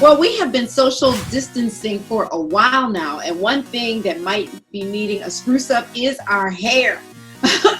Well, we have been social distancing for a while now, and one thing that might be needing a spruce up is our hair.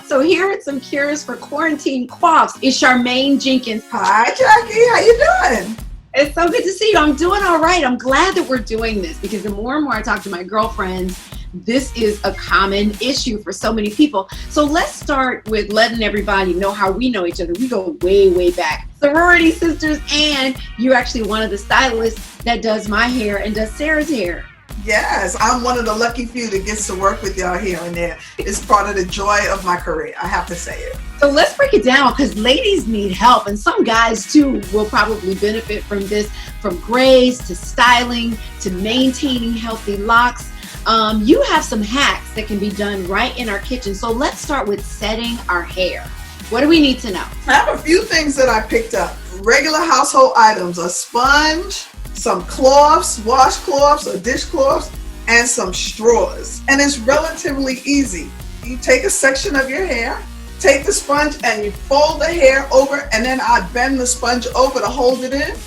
So here are some cures for quarantine quaffs. It's Sharmayne Jenkins. Hi, Jackie. How you doing? It's so good to see you. I'm doing all right. I'm glad that we're doing this because the more and more I talk to my girlfriends, this is a common issue for so many people. So let's start with letting everybody know how we know each other. We go way, way back. Sorority sisters, and you're actually one of the stylists that does my hair and does Sarah's hair. Yes, I'm one of the lucky few that gets to work with y'all here and there. It's part of the joy of my career. I have to say it. So let's break it down because ladies need help, and some guys too will probably benefit from this, from grays to styling to maintaining healthy locks. You have some hacks that can be done right in our kitchen. So let's start with setting our hair. What do we need to know? I have a few things that I picked up. Regular household items, a sponge, some cloths, washcloths or dishcloths, and some straws. And it's relatively easy. You take a section of your hair, take the sponge and you fold the hair over, and then I bend the sponge over to hold it in,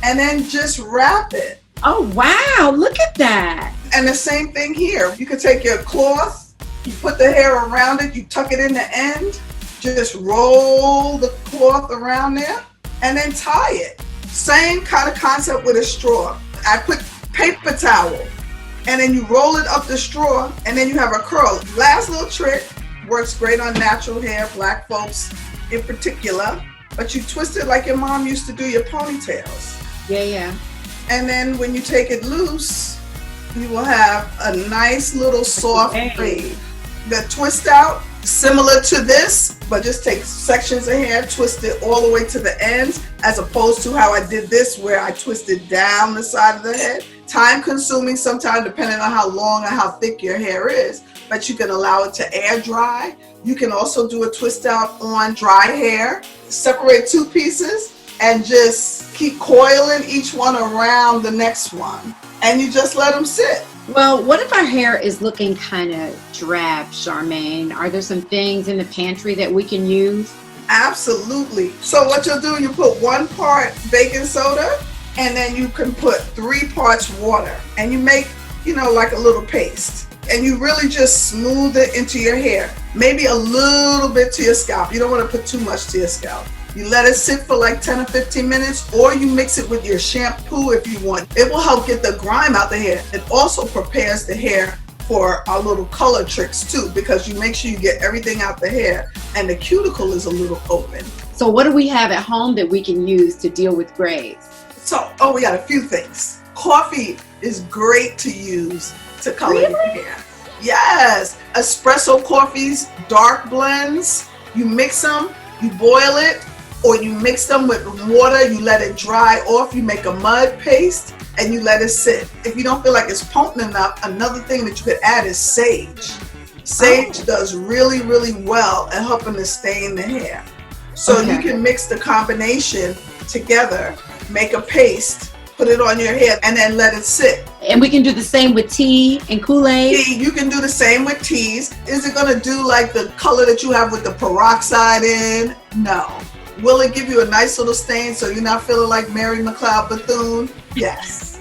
and then just wrap it. Oh, wow, look at that. And the same thing here. You could take your cloth, you put the hair around it, you tuck it in the end, just roll the cloth around there, and then tie it. Same kind of concept with a straw. I put paper towel, and then you roll it up the straw, and then you have a curl. Last little trick, works great on natural hair, black folks in particular, but you twist it like your mom used to do your ponytails. Yeah. And then when you take it loose, you will have a nice little soft braid. The twist out, similar to this, but just take sections of hair, twist it all the way to the ends, as opposed to how I did this where I twisted down the side of the head. Time consuming sometimes depending on how long or how thick your hair is, but you can allow it to air dry. You can also do a twist out on dry hair. Separate two pieces and just keep coiling each one around the next one. And you just let them sit. Well, what if our hair is looking kind of drab, Sharmayne? Are there some things in the pantry that we can use? Absolutely. So what you'll do, you put 1 part baking soda, and then you can put 3 parts water, and you make, like a little paste. And you really just smooth it into your hair. Maybe a little bit to your scalp. You don't want to put too much to your scalp. You let it sit for like 10 or 15 minutes, or you mix it with your shampoo if you want. It will help get the grime out the hair. It also prepares the hair for our little color tricks too, because you make sure you get everything out the hair and the cuticle is a little open. So what do we have at home that we can use to deal with grays? So, we got a few things. Coffee is great to use to color your hair. Yes, espresso coffees, dark blends, you mix them, you boil it, or you mix them with water, you let it dry off, you make a mud paste, and you let it sit. If you don't feel like it's potent enough, another thing that you could add is sage. Sage does really, really well at helping to stain the hair. So you can mix the combination together, make a paste, put it on your hair, and then let it sit. And we can do the same with tea and Kool-Aid? Tea, you can do the same with teas. Is it gonna do like the color that you have with the peroxide in? No. Will it give you a nice little stain so you're not feeling like Mary McLeod Bethune? Yes.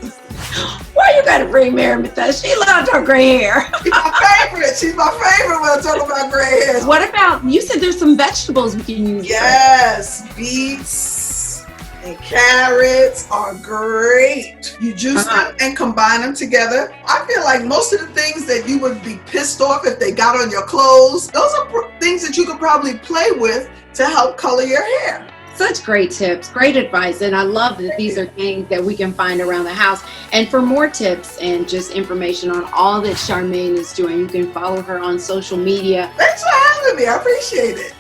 Why you gotta bring Mary McLeod? She loved her gray hair. She's my favorite. She's my favorite when I talk about gray hair. What about, you said there's some vegetables we can use? Yes, beets and carrots are great. You juice them and combine them together. I feel like most of the things that you would be pissed off if they got on your clothes, those are things that you could probably play with to help color your hair. Such great tips, great advice, and I love that these are things that we can find around the house. And for more tips and just information on all that Sharmayne is doing, you can follow her on social media. Thanks for having me. I appreciate it.